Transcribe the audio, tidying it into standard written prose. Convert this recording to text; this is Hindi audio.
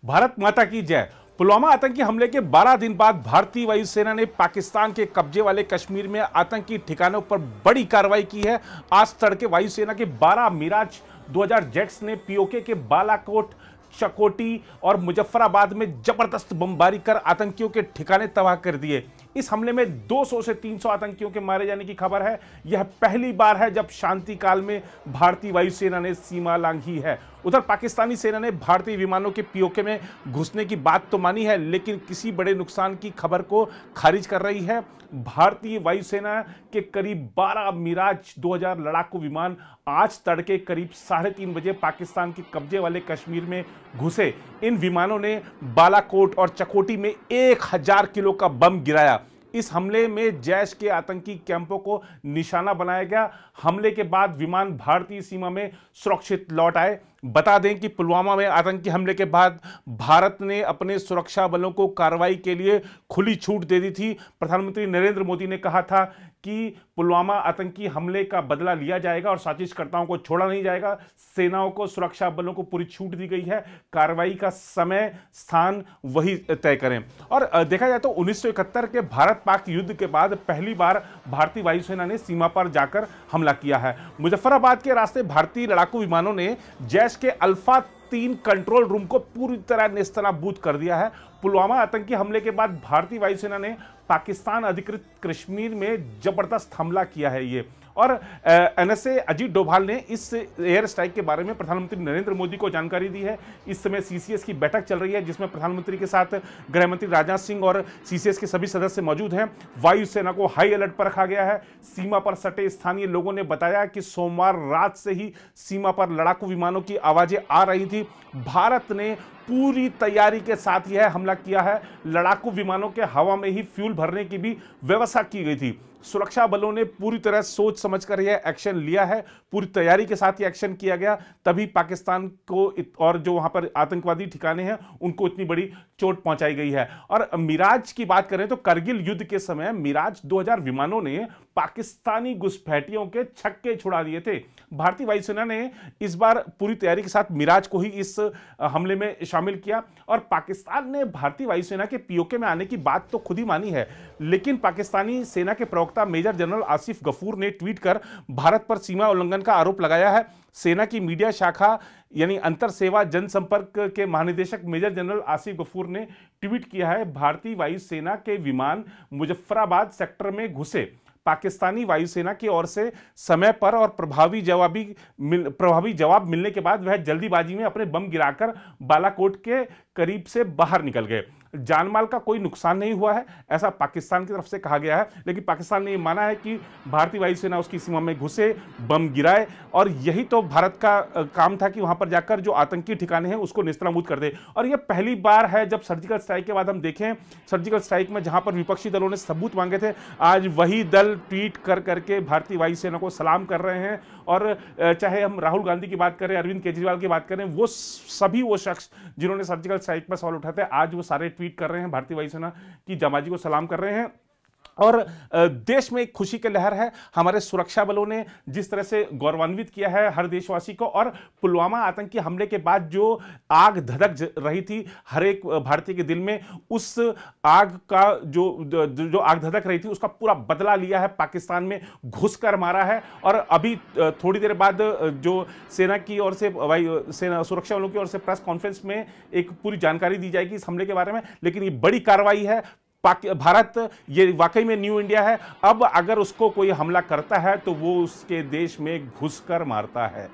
भारत माता की जय। पुलवामा आतंकी हमले के 12 दिन बाद भारतीय वायुसेना ने पाकिस्तान के कब्जे वाले कश्मीर में आतंकी ठिकानों पर बड़ी कार्रवाई की है। आज तड़के वायुसेना के 12 मिराज 2000 जेट्स ने पीओके के बालाकोट, चकोटी और मुजफ्फराबाद में जबरदस्त बमबारी कर आतंकियों के ठिकाने तबाह कर दिए। इस हमले में 200 से 300 आतंकियों के मारे जाने की खबर है। यह पहली बार है जब शांति काल में भारतीय वायुसेना ने सीमा लांघी है। उधर पाकिस्तानी सेना ने भारतीय विमानों के पीओके में घुसने की बात तो मानी है, लेकिन किसी बड़े नुकसान की खबर को खारिज कर रही है। भारतीय वायुसेना के करीब 12 मिराज 2000 लड़ाकू विमान आज तड़के करीब 3:30 बजे पाकिस्तान के कब्जे वाले कश्मीर में घुसे। इन विमानों ने बालाकोट और चकोटी में 1000 किलो का बम गिराया। इस हमले में जैश के आतंकी कैंपों को निशाना बनाया गया। हमले के बाद विमान भारतीय सीमा में सुरक्षित लौट आए। बता दें कि पुलवामा में आतंकी हमले के बाद भारत ने अपने सुरक्षा बलों को कार्रवाई के लिए खुली छूट दे दी थी। प्रधानमंत्री नरेंद्र मोदी ने कहा था कि पुलवामा आतंकी हमले का बदला लिया जाएगा और साजिशकर्ताओं को छोड़ा नहीं जाएगा। सेनाओं को, सुरक्षा बलों को पूरी छूट दी गई है। कार्रवाई का समय, स्थान वही तय करें। और देखा जाए तो 1971 के भारत पाक युद्ध के बाद पहली बार भारतीय वायुसेना ने सीमा पर जाकर हमला किया है। मुजफ्फराबाद के रास्ते भारतीय लड़ाकू विमानों ने जैश के अल्फा 3 कंट्रोल रूम को पूरी तरह नेस्तनाबूद कर दिया है। पुलवामा आतंकी हमले के बाद भारतीय वायुसेना ने पाकिस्तान अधिकृत कश्मीर में जबरदस्त हमला किया है ये। और एनएसए अजीत डोभाल ने इस एयर स्ट्राइक के बारे में प्रधानमंत्री नरेंद्र मोदी को जानकारी दी है। इस समय सीसीएस की बैठक चल रही है, जिसमें प्रधानमंत्री के साथ गृह मंत्री राजनाथ सिंह और सीसीएस के सभी सदस्य मौजूद हैं। वायुसेना को हाई अलर्ट पर रखा गया है। सीमा पर सटे स्थानीय लोगों ने बताया कि सोमवार रात से ही सीमा पर लड़ाकू विमानों की आवाजें आ रही थी। भारत ने पूरी तैयारी के साथ यह हमला किया है। लड़ाकू विमानों के हवा में ही फ्यूल भरने की भी व्यवस्था की गई थी। सुरक्षा बलों ने पूरी तरह सोच समझकर यह एक्शन लिया है। पूरी तैयारी के साथ ये एक्शन किया गया, तभी पाकिस्तान को और जो वहां पर आतंकवादी ठिकाने हैं उनको इतनी बड़ी चोट पहुंचाई गई है। और मिराज की बात करें तो करगिल युद्ध के समय मिराज 2000 विमानों ने पाकिस्तानी घुसपैठियों के छक्के छुड़ा दिए थे। भारतीय वायुसेना ने इस बार पूरी तैयारी के साथ मिराज को ही इस हमले में शामिल किया। और पाकिस्तान ने भारतीय वायुसेना के पीओके में आने की बात तो खुद ही मानी है, लेकिन पाकिस्तानी सेना के प्रवक्ता मेजर जनरल आसिफ गफूर ने ट्वीट कर भारत पर सीमा उल्लंघन का आरोप लगाया है। सेना की मीडिया शाखा यानी अंतर सेवा जनसंपर्क के महानिदेशक मेजर जनरल आसिफ गफूर ने ट्वीट किया है, भारतीय वायुसेना के विमान मुजफ्फराबाद सेक्टर में घुसे। पाकिस्तानी वायुसेना की ओर से समय पर और प्रभावी जवाब मिलने के बाद वह जल्दीबाजी में अपने बम गिराकर बालाकोट के करीब से बाहर निकल गए। जानमाल का कोई नुकसान नहीं हुआ है, ऐसा पाकिस्तान की तरफ से कहा गया है, लेकिन पाकिस्तान ने यह माना है कि भारतीय वायुसेना उसकी सीमा में घुसे, बम गिराए और यही तो भारत का काम था कि वहां पर जाकर जो आतंकी ठिकाने हैं उसको नेस्तनाबूद कर दे। और यह पहली बार है जब सर्जिकल स्ट्राइक के बाद हम देखें, सर्जिकल स्ट्राइक में जहां पर विपक्षी दलों ने सबूत मांगे थे, आज वही दल ट्वीट कर करके भारतीय वायुसेना को सलाम कर रहे हैं। और चाहे हम राहुल गांधी की बात करें, अरविंद केजरीवाल की बात करें, वो सभी वो शख्स जिन्होंने सर्जिकल स्ट्राइक पर सवाल उठाते हैं, आज वो सारे ट्वीट कर रहे हैं, भारतीय वायुसेना की जाबाजी को सलाम कर रहे हैं। और देश में एक खुशी की लहर है। हमारे सुरक्षा बलों ने जिस तरह से गौरवान्वित किया है हर देशवासी को, और पुलवामा आतंकी हमले के बाद जो आग धधक रही थी हर एक भारतीय के दिल में, उस आग का जो आग धधक रही थी उसका पूरा बदला लिया है। पाकिस्तान में घुसकर मारा है। और अभी थोड़ी देर बाद जो सेना की ओर से, सेना सुरक्षा बलों की ओर से प्रेस कॉन्फ्रेंस में एक पूरी जानकारी दी जाएगी इस हमले के बारे में। लेकिन ये बड़ी कार्रवाई है। भारत ये वाकई में न्यू इंडिया है। अब अगर उसको कोई हमला करता है तो वो उसके देश में घुसकर मारता है।